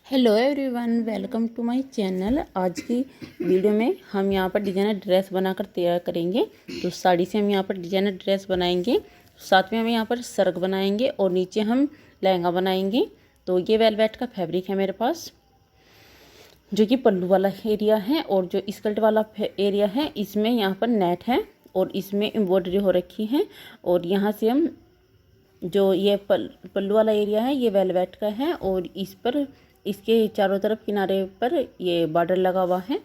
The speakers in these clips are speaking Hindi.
Hello everyone, welcome to my channel. आज की वीडियो में हम यहाँ पर डिजाइनर ड्रेस बनाकर तैयार करेंगे। तो साड़ी से हम यहाँ पर डिजाइनर ड्रेस बनाएंगे, साथ में हम यहाँ पर सर्क बनाएंगे और नीचे हम लहंगा बनाएंगे। तो ये वेलवेट का फैब्रिक है मेरे पास, जो कि पल्लू वाला एरिया है, और जो स्कर्ट वाला एरिया है इसमें यहाँ पर नेट है और इसमें एम्ब्रॉयडरी हो रखी है। और यहाँ से हम जो ये पल्लू वाला एरिया है ये वेलवेट का है, और इस पर इसके चारों तरफ किनारे पर ये बॉर्डर लगा हुआ है,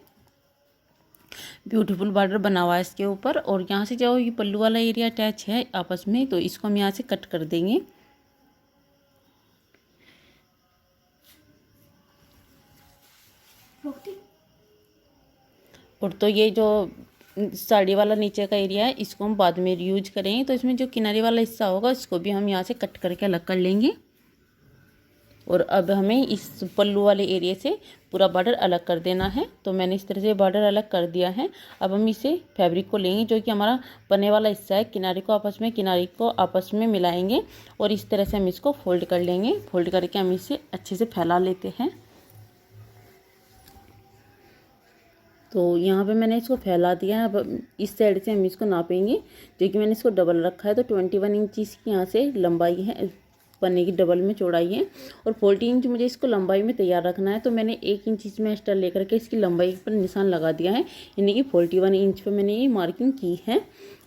ब्यूटीफुल बॉर्डर बना हुआ है इसके ऊपर। और यहाँ से जो ये पल्लू वाला एरिया अटैच है आपस में, तो इसको हम यहाँ से कट कर देंगे। और तो ये जो साड़ी वाला नीचे का एरिया है इसको हम बाद में यूज करेंगे, तो इसमें जो किनारे वाला हिस्सा होगा इसको भी हम यहाँ से कट करके अलग कर लेंगे। और अब हमें इस पल्लू वाले एरिया से पूरा बॉर्डर अलग कर देना है। तो मैंने इस तरह से बॉर्डर अलग कर दिया है। अब हम इसे फैब्रिक को लेंगे, जो कि हमारा पन्ने वाला हिस्सा है, किनारे को आपस में मिलाएंगे और इस तरह से हम इसको फोल्ड कर लेंगे। फोल्ड करके हम इसे अच्छे से फैला लेते हैं। तो यहाँ पे मैंने इसको फैला दिया है। अब इस साइड से हम इसको नापेंगे, जो कि मैंने इसको डबल रखा है। तो 21 इंच की यहाँ से लंबाई है, पन्ने की डबल में चौड़ाई है, और 40 इंच मुझे इसको लंबाई में तैयार रखना है। तो मैंने 1 इंच इसमें एक्स्ट्रा लेकर के इसकी लंबाई पर निशान लगा दिया है, यानी कि 41 इंच पर मैंने ये मार्किंग की है।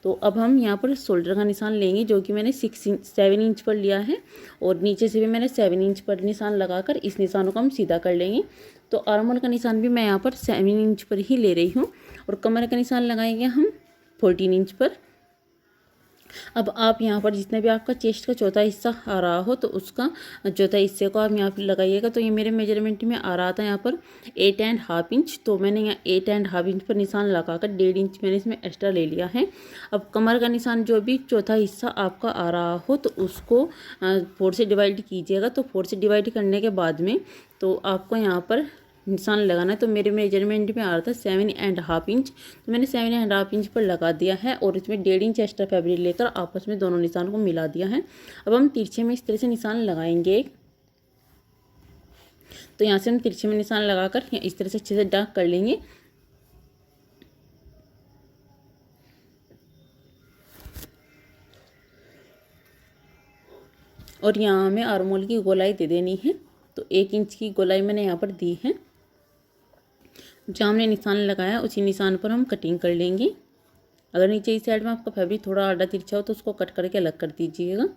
तो अब हम यहाँ पर शोल्डर का निशान लेंगे, जो कि मैंने 7 इंच पर लिया है, और नीचे से भी मैंने 7 इंच पर निशान लगाकर इस निशानों को हम सीधा कर लेंगे। तो आर्मोल का निशान भी मैं यहाँ पर 7 इंच पर ही ले रही हूँ, और कमर का निशान लगाएंगे हम 14 इंच पर। अब आप यहाँ पर जितने भी आपका चेस्ट का चौथा हिस्सा आ रहा हो, तो उसका चौथा हिस्से को आप यहाँ पर लगाइएगा। तो ये मेरे मेजरमेंट में आ रहा था यहाँ पर 8.5 इंच, तो मैंने यहाँ 8.5 इंच पर निशान लगाकर 1.5 इंच मैंने इसमें एक्स्ट्रा ले लिया है। अब कमर का निशान जो भी चौथा हिस्सा आपका आ रहा हो, तो उसको 4 से डिवाइड कीजिएगा। तो 4 से डिवाइड करने के बाद में तो आपको यहाँ पर निशान लगाना है। तो मेरे मेजरमेंट में आ रहा था 7.5 इंच, तो मैंने 7.5 इंच पर लगा दिया है, और इसमें 1.5 इंच एक्स्ट्रा फैब्रिक लेकर आपस में दोनों निशान को मिला दिया है। अब हम तिरछे में इस तरह से निशान लगाएंगे। तो यहाँ से हम तिरछे में निशान लगाकर इस तरह से अच्छे से डार्क कर लेंगे। और यहाँ हमें आर्मोल की गोलाई दे देनी है। तो 1 इंच की गोलाई मैंने यहाँ पर दी है। जहाँ हमने निशान लगाया उसी निशान पर हम कटिंग कर लेंगे। अगर नीचे इस साइड में आपका फैब्रिक थोड़ा आड़ा तिरछा हो तो उसको कट करके अलग कर दीजिएगा।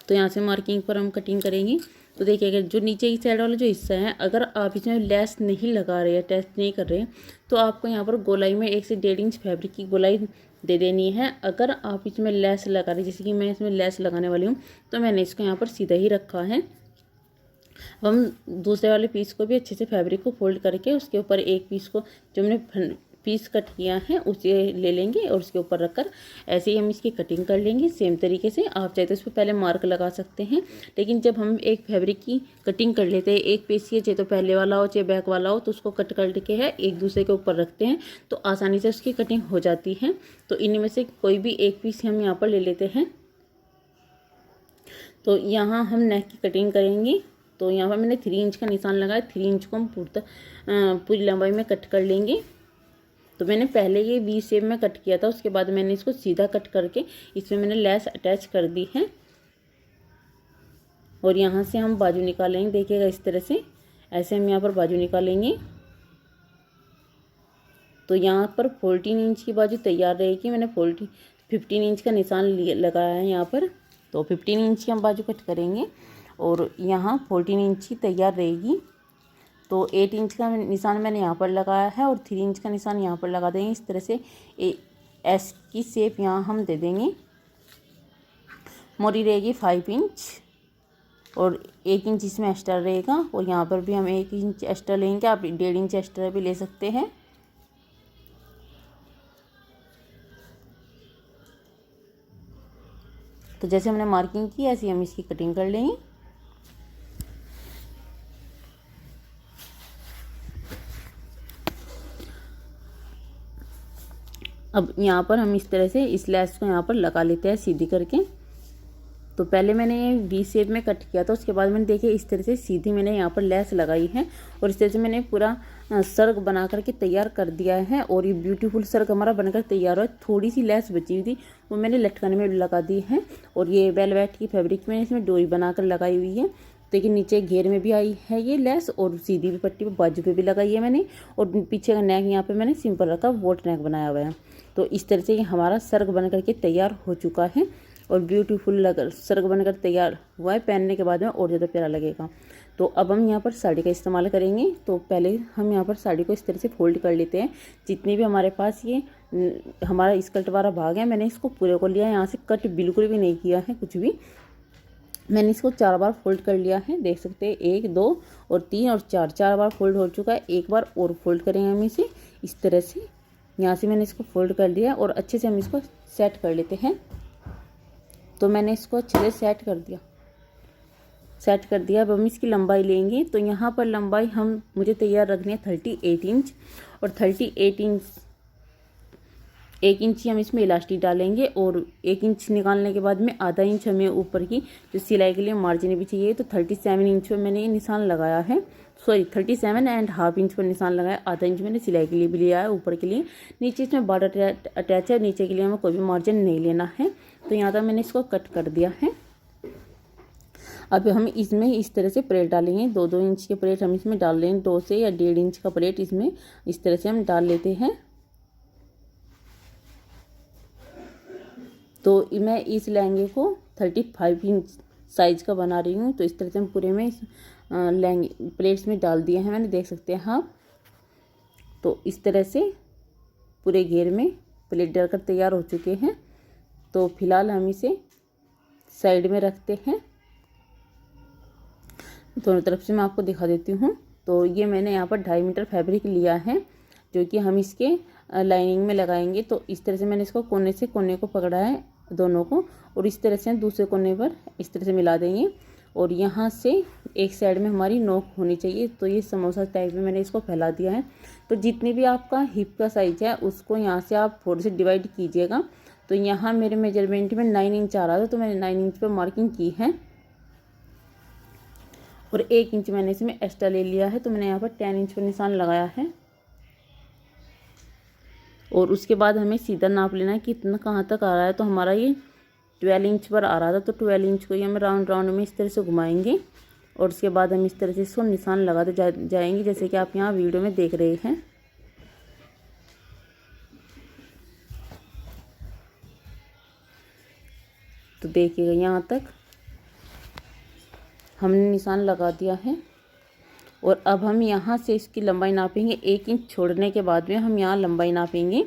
तो यहाँ से मार्किंग पर हम कटिंग करेंगे। तो देखिएगा जो नीचे की साइड वाला जो हिस्सा है, अगर आप इसमें लेस नहीं लगा रहे हैं, टेस्ट नहीं कर रहे हैं, तो आपको यहाँ पर गोलाई में 1 से 1.5 इंच फैब्रिक की गोलाई दे देनी है। अगर आप इसमें लेस लगा रहे हैं, जैसे कि मैं इसमें लेस लगाने वाली हूँ, तो मैंने इसको यहाँ पर सीधा ही रखा है। अब हम दूसरे वाले पीस को भी अच्छे से फैब्रिक को फोल्ड करके उसके ऊपर एक पीस को जो हमने पीस कट किया है उसे ले लेंगे, और उसके ऊपर रखकर ऐसे ही हम इसकी कटिंग कर लेंगे। सेम तरीके से आप चाहे तो इस पर पहले मार्क लगा सकते हैं, लेकिन जब हम एक फैब्रिक की कटिंग कर लेते हैं, एक पीस की चाहे तो पहले वाला हो चाहे बैक वाला हो, तो उसको कट करके है एक दूसरे के ऊपर रखते हैं तो आसानी से उसकी कटिंग हो जाती है। तो इनमें से कोई भी एक पीस हम यहाँ पर ले लेते हैं। तो यहाँ हम नेक की कटिंग करेंगे। तो यहाँ पर मैंने 3 इंच का निशान लगाया। 3 इंच को हम पूरी लंबाई में कट कर लेंगे। तो मैंने पहले ये वी शेप में कट किया था, उसके बाद मैंने इसको सीधा कट करके इसमें मैंने लेस अटैच कर दी है। और यहाँ से हम बाजू निकालेंगे। देखिएगा इस तरह से ऐसे हम यहाँ पर बाजू निकालेंगे। तो यहाँ पर 14 इंच की बाजू तैयार रहेगी। मैंने 15 इंच का निशान लगाया है यहाँ पर। तो 15 इंच की हम बाजू कट करेंगे, और यहाँ 14 इंच की तैयार रहेगी। तो 8 इंच का निशान मैंने यहाँ पर लगाया है, और 3 इंच का निशान यहाँ पर लगा देंगे। इस तरह से एस की शेप यहाँ हम दे देंगे। मोरी रहेगी 5 इंच, और 1 इंच इसमें एक्स्ट्रा रहेगा, और यहाँ पर भी हम 1 इंच एक्स्ट्रा लेंगे। आप 1.5 इंच एक्स्ट्रा भी ले सकते हैं। तो जैसे हमने मार्किंग की ऐसे हम इसकी कटिंग कर लेंगे। अब यहाँ पर हम इस तरह से इस लेस को यहाँ पर लगा लेते हैं सीधी करके। तो तो पहले मैंने ये वी शेप में कट किया था, उसके बाद मैंने देखिए इस तरह से सीधी मैंने यहाँ पर लेस लगाई है और इस तरह से मैंने पूरा सर्ग बना करके तैयार कर दिया है। और ये ब्यूटीफुल सर्ग हमारा बनकर तैयार हो। थोड़ी सी लेस बची हुई थी वो मैंने लटकन में लगा दी है और ये वेलवेट की फैब्रिक में इसमें डोरी बनाकर लगाई हुई है। देखिए नीचे घेर में भी आई है ये लेस और सीधी भी पट्टी पे बाजू पे भी लगाई है मैंने। और पीछे का नेक यहाँ पे मैंने सिंपल रखा वोट नेक बनाया हुआ है। तो इस तरह से ये हमारा सर्ग बन करके तैयार हो चुका है और ब्यूटीफुल सर्ग बनकर तैयार हुआ है। पहनने के बाद में और ज़्यादा प्यारा लगेगा। तो अब हम यहाँ पर साड़ी का इस्तेमाल करेंगे। तो पहले हम यहाँ पर साड़ी को इस तरह से फोल्ड कर लेते हैं। जितनी भी हमारे पास ये हमारा स्कर्ट वाला भाग है मैंने इसको पूरे को लिया है, यहाँ से कट बिल्कुल भी नहीं किया है कुछ भी। मैंने इसको 4 बार फोल्ड कर लिया है, देख सकते हैं 1 2 और 3 और 4 बार फोल्ड हो चुका है। एक बार और फोल्ड करेंगे हम इसे इस तरह से। यहाँ से मैंने इसको फोल्ड कर दिया और अच्छे से हम इसको सेट कर लेते हैं। तो मैंने इसको अच्छे से सेट कर दिया। अब हम इसकी लंबाई लेंगे। तो यहाँ पर लंबाई मुझे तैयार रखनी है 38 इंच और 38 इंच 1 इंच ही हम इसमें इलास्टिक डालेंगे और 1 इंच निकालने के बाद में आधा इंच हमें ऊपर की जो सिलाई के लिए मार्जिन भी चाहिए। तो 37 इंच पर मैंने ये निशान लगाया है, 37.5 इंच पर निशान लगाया। आधा इंच मैंने सिलाई के लिए भी लिया है ऊपर के लिए। नीचे इसमें बॉर्डर अटैच है, नीचे के लिए हमें कोई भी मार्जिन नहीं लेना है। तो यहाँ तक मैंने इसको कट कर दिया है। अब हम इसमें इस तरह से प्लेट डालेंगे। 2-2 इंच के प्लेट हम इसमें डाल लेंगे, 2 से या 1.5 इंच का प्लेट इसमें इस तरह से हम डाल लेते हैं। तो मैं इस लहंगे को 35 इंच साइज का बना रही हूँ। तो इस तरह से हम पूरे में इस लहंगे प्लेट्स में डाल दिए हैं मैंने, देख सकते हैं आप। तो इस तरह से पूरे घेर में प्लेट डालकर तैयार हो चुके हैं। तो फिलहाल हम इसे साइड में रखते हैं। दोनों तरफ से मैं आपको दिखा देती हूँ। तो ये मैंने यहाँ पर 2.5 मीटर फैब्रिक लिया है जो कि हम इसके लाइनिंग में लगाएंगे। तो इस तरह से मैंने इसको कोने से कोने को पकड़ा है दोनों को और इस तरह से दूसरे कोने पर इस तरह से मिला देंगे। और यहाँ से एक साइड में हमारी नोक होनी चाहिए। तो ये समोसा टाइप में मैंने इसको फैला दिया है। तो जितनी भी आपका हिप का साइज है उसको यहाँ से आप थोड़े से डिवाइड कीजिएगा। तो यहाँ मेरे मेजरमेंट में 9 इंच आ रहा था, तो मैंने 9 इंच पर मार्किंग की है और 1 इंच मैंने इसमें एक्स्ट्रा ले लिया है। तो मैंने यहाँ पर 10 इंच पर निशान लगाया है। और उसके बाद हमें सीधा नाप लेना है कि इतना कहाँ तक आ रहा है। तो हमारा ये 12 इंच पर आ रहा था, तो 12 इंच को ही हम राउंड में इस तरह से घुमाएंगे और उसके बाद हम इस तरह से इसको निशान लगाते जाएंगे, जैसे कि आप यहाँ वीडियो में देख रहे हैं। तो देखिएगा यहाँ तक हमने निशान लगा दिया है। और अब हम यहाँ से इसकी लंबाई नापेंगे। 1 इंच छोड़ने के बाद में हम यहाँ लंबाई नापेंगे।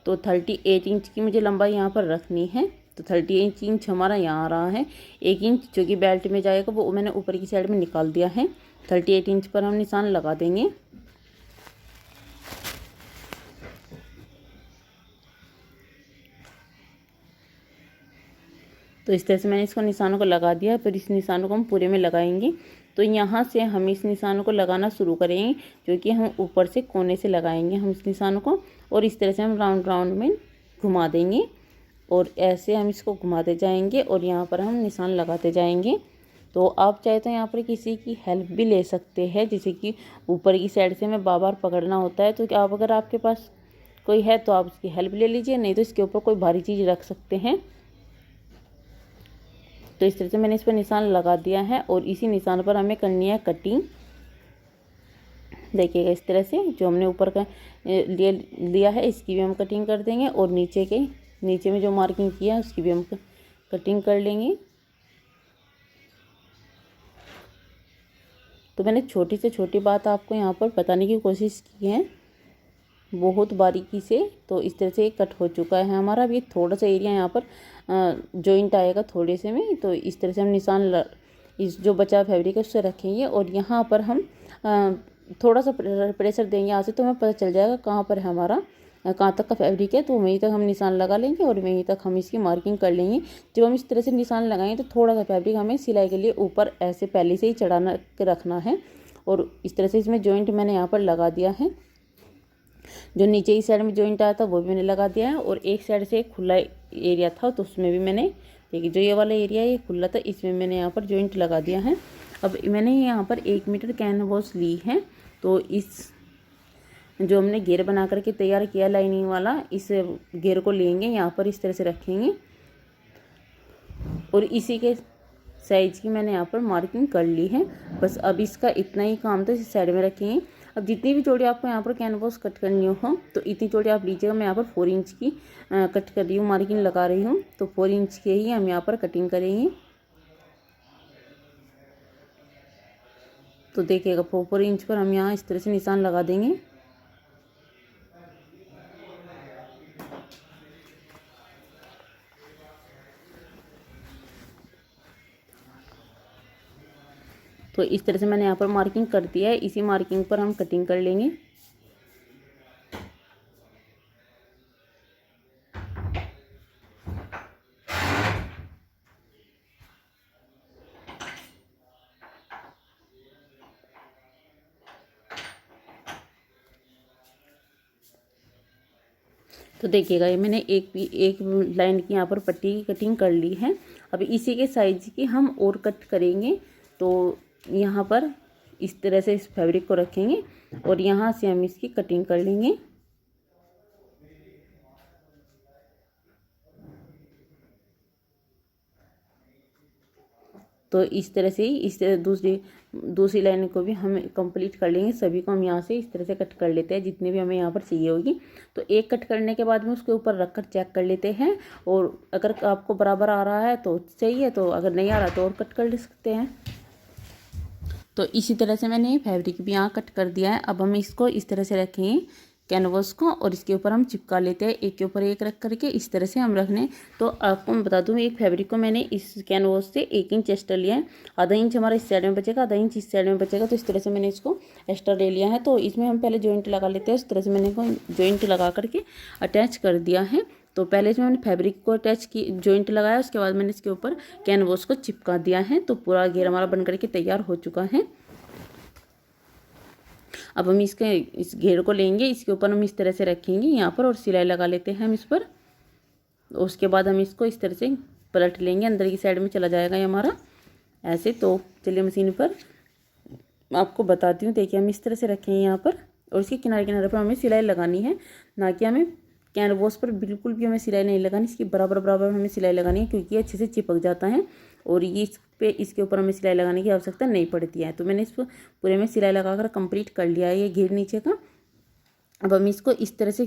तो 38 इंच की मुझे लंबाई यहाँ पर रखनी है। तो 38 इंच हमारा यहाँ आ रहा है। 1 इंच जो कि बेल्ट में जाएगा वो मैंने ऊपर की साइड में निकाल दिया है। 38 इंच पर हम निशान लगा देंगे। तो इस तरह से मैंने इसको निशानों को लगा दिया। फिर इस निशानों को हम पूरे में लगाएंगे। तो यहाँ से हम इस निशानों को लगाना शुरू करेंगे, जो कि हम ऊपर से कोने से लगाएंगे हम इस निशानों को और इस तरह से हम राउंड में घुमा देंगे और ऐसे हम इसको घुमाते जाएंगे और यहाँ पर हम निशान लगाते जाएंगे। तो आप चाहे तो यहाँ पर किसी की हेल्प भी ले सकते हैं, जैसे कि ऊपर की साइड से हमें बार पकड़ना होता है। तो आप अगर आपके पास कोई है तो आप उसकी हेल्प ले लीजिए, नहीं तो इसके ऊपर कोई भारी चीज़ रख सकते हैं। तो इस तरह से मैंने इस पर निशान लगा दिया है और इसी निशान पर हमें करनी है कटिंग। देखिएगा इस तरह से जो हमने ऊपर का लिया है इसकी भी हम कटिंग कर देंगे और नीचे में जो मार्किंग किया है उसकी भी हम कटिंग कर लेंगे। तो मैंने छोटी से छोटी बात आपको यहाँ पर बताने की कोशिश की है बहुत बारीकी से। तो इस तरह से कट हो चुका है हमारा। अब ये थोड़ा सा एरिया यहाँ पर जॉइंट आएगा थोड़े से में। तो इस तरह से हम निशान इस जो बचा फैब्रिक है उससे रखेंगे और यहाँ पर हम थोड़ा सा प्रेशर देंगे यहाँ से, तो हमें पता चल जाएगा कहाँ पर है हमारा कहाँ तक का फैब्रिक है। तो वहीं तक हम निशान लगा लेंगे और वहीं तक हम इसकी मार्किंग कर लेंगे। जब हम इस तरह से निशान लगाएंगे तो थोड़ा सा फैब्रिक हमें सिलाई के लिए ऊपर ऐसे पहले से ही चढ़ाना के रखना है। और इस तरह से इसमें जॉइंट मैंने यहाँ पर लगा दिया है। जो नीचे की साइड में जॉइंट आया था वो भी मैंने लगा दिया है और एक साइड से खुला एरिया था तो उसमें भी मैंने देखिए जो ये वाला एरिया है ये खुला था, इसमें मैंने यहाँ पर जॉइंट लगा दिया है। अब मैंने यहाँ पर 1 मीटर कैनवास ली है, तो इस जो हमने घेर बना करके तैयार किया लाइनिंग वाला, इस घेर को लेंगे यहाँ पर इस तरह से रखेंगे और इसी के साइज की मैंने यहाँ पर मार्किंग कर ली है। बस अब इसका इतना ही काम था, इस साइड में रखेंगे। अब जितनी भी चौड़ी आपको यहाँ पर कैनवास कट करनी हो तो इतनी चौड़ी आप लीजिएगा। मैं यहाँ पर 4 इंच की कट कर रही हूँ, मार्किंग लगा रही हूँ, तो 4 इंच के ही हम यहाँ पर कटिंग करेंगे। तो देखिएगा 4 इंच पर हम यहाँ इस तरह से निशान लगा देंगे। तो इस तरह से मैंने यहाँ पर मार्किंग कर दिया है, इसी मार्किंग पर हम कटिंग कर लेंगे। तो देखिएगा ये मैंने एक लाइन की यहाँ पर पट्टी की कटिंग कर ली है। अब इसी के साइज की हम और कट करेंगे। तो यहाँ पर इस तरह से इस फैब्रिक को रखेंगे और यहाँ से हम इसकी कटिंग कर लेंगे। तो इस तरह से ही इस तरह दूसरी लाइन को भी हम कंप्लीट कर लेंगे। सभी को हम यहाँ से इस तरह से कट कर लेते हैं, जितने भी हमें यहाँ पर चाहिए होगी। तो एक कट करने के बाद में उसके ऊपर रखकर चेक कर लेते हैं, और अगर आपको बराबर आ रहा है तो सही है, तो अगर नहीं आ रहा तो और कट कर ले सकते हैं। तो इसी तरह से मैंने फैब्रिक भी यहाँ कट कर दिया है। अब हम इसको इस तरह से रखेंगे कैनवास को, और इसके ऊपर हम चिपका लेते हैं एक के ऊपर एक रख करके। इस तरह से हम रखने। तो आपको मैं बता दूँ, एक फैब्रिक को मैंने इस कैनवास से 1 इंच एक्स्ट्रा लिया है। आधा इंच हमारा इस साइड में बचेगा, आधा इंच इस साइड में बचेगा। तो इस तरह से मैंने इसको एक्स्ट्रा ले लिया है। तो इसमें हम पहले जॉइंट लगा लेते हैं। इस तरह से मैंने जॉइंट लगा करके अटैच कर दिया है। तो पहले इसमें मैंने फैब्रिक को अटैच की, जॉइंट लगाया, उसके बाद मैंने इसके ऊपर कैनवास को चिपका दिया है। तो पूरा घेर हमारा बन करके तैयार हो चुका है। अब हम इस घेर को लेंगे, इसके ऊपर हम इस तरह से रखेंगे यहाँ पर और सिलाई लगा लेते हैं हम इस पर। उसके बाद हम इसको इस तरह से पलट लेंगे, अंदर की साइड में चला जाएगा ये हमारा ऐसे। तो चलिए मशीन पर आपको बताती हूँ। देखिए हम इस तरह से रखेंगे यहाँ पर, और इसके किनारे किनारे पर हमें सिलाई लगानी है, ना कि हमें कैनवास पर बिल्कुल भी हमें सिलाई नहीं लगानी। इसकी बराबर बराबर हमें सिलाई लगानी है, क्योंकि ये अच्छे से चिपक जाता है और ये इसके ऊपर हमें सिलाई लगाने की आवश्यकता नहीं पड़ती है। तो मैंने इस पूरे में सिलाई लगाकर कंप्लीट कर लिया है ये घेर नीचे का। अब हम इसको इस तरह से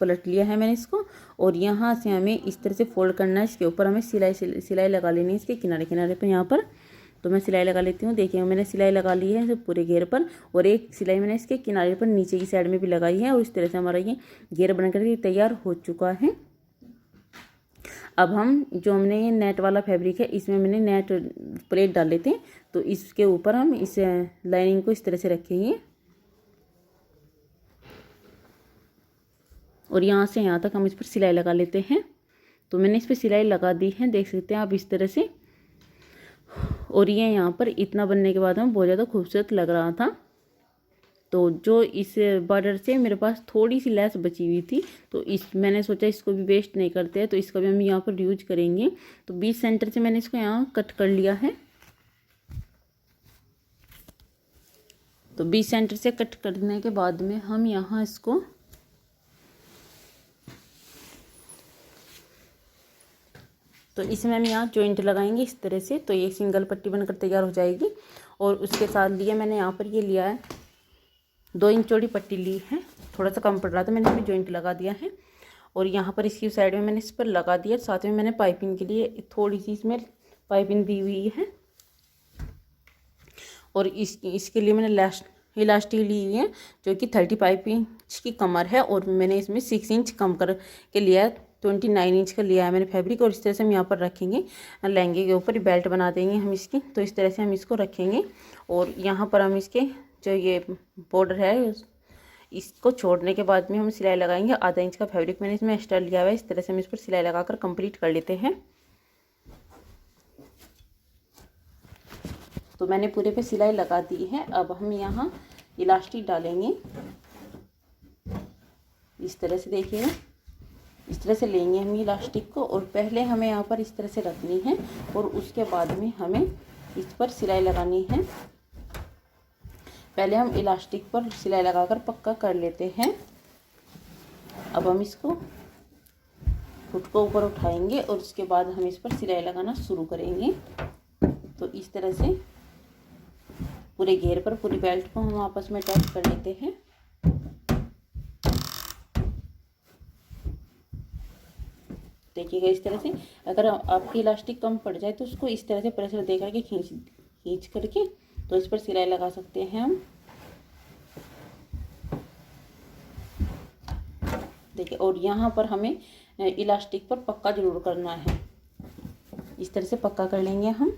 पलट लिया है मैंने इसको, और यहाँ से हमें इस तरह से फोल्ड करना है। इसके ऊपर हमें सिलाई लगा लेनी है इसके किनारे किनारे पर यहाँ पर। तो मैं सिलाई लगा लेती हूँ। देखिए मैंने सिलाई लगा ली है पूरे घेर पर, और एक सिलाई मैंने इसके किनारे पर नीचे की साइड में भी लगाई है। और इस तरह से हमारा ये घेर बन करके तैयार हो चुका है। अब हम जो हमने ये नेट वाला फैब्रिक है, इसमें मैंने नेट प्लेट डाले थे, तो इसके ऊपर हम इस लाइनिंग को इस तरह से रखेंगे और यहाँ से यहाँ तक हम इस पर सिलाई लगा लेते हैं। तो मैंने इस पर सिलाई लगा दी है, देख सकते हैं आप इस तरह से। और ये यहाँ पर इतना बनने के बाद हमें बहुत ज़्यादा खूबसूरत लग रहा था। तो जो इस बॉर्डर से मेरे पास थोड़ी सी लेस बची हुई थी, तो मैंने सोचा इसको भी वेस्ट नहीं करते हैं, तो इसका भी हम यहाँ पर यूज करेंगे। तो 20 सेंटर से मैंने इसको यहाँ कट कर लिया है। तो 20 सेंटर से कट करने के बाद में हम यहाँ इसको तो इसमें हम यहाँ जॉइंट लगाएंगे इस तरह से। तो ये सिंगल पट्टी बनकर तैयार हो जाएगी। और उसके साथ लिए मैंने यहाँ पर ये लिया है 2 इंच चौड़ी पट्टी ली है, थोड़ा सा कम पड़ रहा था, मैंने इसमें जॉइंट लगा दिया है। और यहाँ पर इसकी साइड में मैंने इस पर लगा दिया। साथ में मैंने पाइपिंग के लिए थोड़ी सी इसमें पाइपिंग दी हुई है। और इसके लिए मैंने इलास्टिक ली हुई है, जो कि 35 इंच की कमर है। और मैंने इसमें 6 इंच कम कर के लिया है, 29 इंच का लिया है मैंने फैब्रिक। और इस तरह से हम यहाँ पर रखेंगे, लहंगे के ऊपर बेल्ट बना देंगे हम इसकी। तो इस तरह से हम इसको रखेंगे। और यहाँ पर हम इसके जो ये बॉर्डर है, इसको छोड़ने के बाद में हम सिलाई लगाएंगे। आधा इंच का फैब्रिक मैंने इसमें एक्स्ट्रा लिया हुआ है। इस तरह से हम इस पर सिलाई लगाकर कंप्लीट कर लेते हैं। तो मैंने पूरे पे सिलाई लगा दी है। अब हम यहाँ इलास्टिक डालेंगे इस तरह से, देखिएगा इस तरह से लेंगे हम इलास्टिक को, और पहले हमें यहाँ पर इस तरह से रखनी है और उसके बाद में हमें इस पर सिलाई लगानी है। पहले हम इलास्टिक पर सिलाई लगाकर पक्का कर लेते हैं। अब हम इसको फुट को ऊपर उठाएंगे और उसके बाद हम इस पर सिलाई लगाना शुरू करेंगे। तो इस तरह से पूरे घेर पर पूरी बेल्ट को हम आपस में अटैच कर लेते हैं। देखिएगा इस तरह से, अगर आपकी इलास्टिक कम पड़ जाए तो उसको इस तरह से प्रेशर दे करके खींच करके तो इस पर सिलाई लगा सकते हैं हम। देखिए, और यहाँ पर हमें इलास्टिक पर पक्का जरूर करना है। इस तरह से पक्का कर लेंगे हम।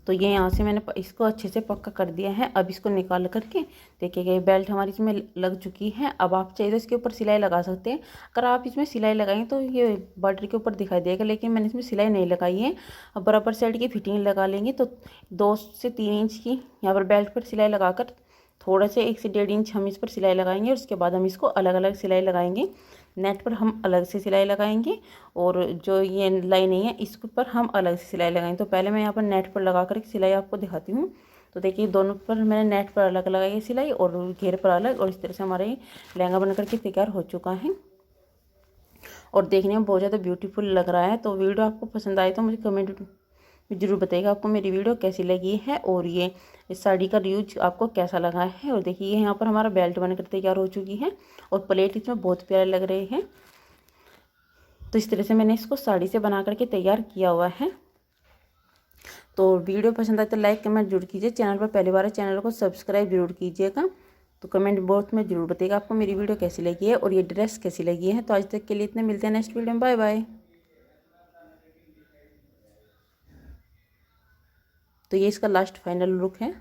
तो ये यहाँ से मैंने इसको अच्छे से पक्का कर दिया है। अब इसको निकाल करके देखिएगा ये बेल्ट हमारी इसमें लग चुकी है। अब आप चाहिए तो इसके ऊपर सिलाई लगा सकते हैं। अगर आप इसमें सिलाई लगाएंगे तो ये बॉर्डर के ऊपर दिखाई देगा, लेकिन मैंने इसमें सिलाई नहीं लगाई है। अब बराबर साइड की फिटिंग लगा लेंगे। तो 2 से 3 इंच की यहाँ पर बेल्ट पर सिलाई लगाकर थोड़ा से 1 से 1.5 इंच हम इस पर सिलाई लगाएंगे, और उसके बाद हम इसको अलग अलग सिलाई लगाएंगे। नेट पर हम अलग से सिलाई लगाएंगे और जो ये लाइनिंग है इस पर हम अलग से सिलाई लगाएंगे। तो पहले मैं यहाँ पर नेट पर लगा कर सिलाई आपको दिखाती हूँ। तो देखिए दोनों पर मैंने नेट पर अलग लगाई है सिलाई और घेर पर अलग, और इस तरह से हमारा ये लहंगा बन करके तैयार हो चुका है और देखने में बहुत ज़्यादा ब्यूटीफुल लग रहा है। तो वीडियो आपको पसंद आए तो मुझे कमेंट में ज़रूर बताइएगा आपको मेरी वीडियो कैसी लगी है और ये इस साड़ी का यूज आपको कैसा लगा है। और देखिए यहाँ पर हमारा बेल्ट बनकर तैयार हो चुकी है और प्लेट इसमें बहुत प्यारे लग रहे हैं। तो इस तरह से मैंने इसको साड़ी से बना करके तैयार किया हुआ है। तो वीडियो पसंद आए तो लाइक कमेंट जरूर कीजिए। चैनल पर पहली बार है चैनल को सब्सक्राइब जरूर कीजिएगा। तो कमेंट बॉक्स में जरूर बताइएगा आपको मेरी वीडियो कैसी लगी है और ये ड्रेस कैसी लगी है। तो आज तक के लिए इतने, मिलते हैं नेक्स्ट वीडियो में। Bye bye. तो ये इसका लास्ट फाइनल लुक है।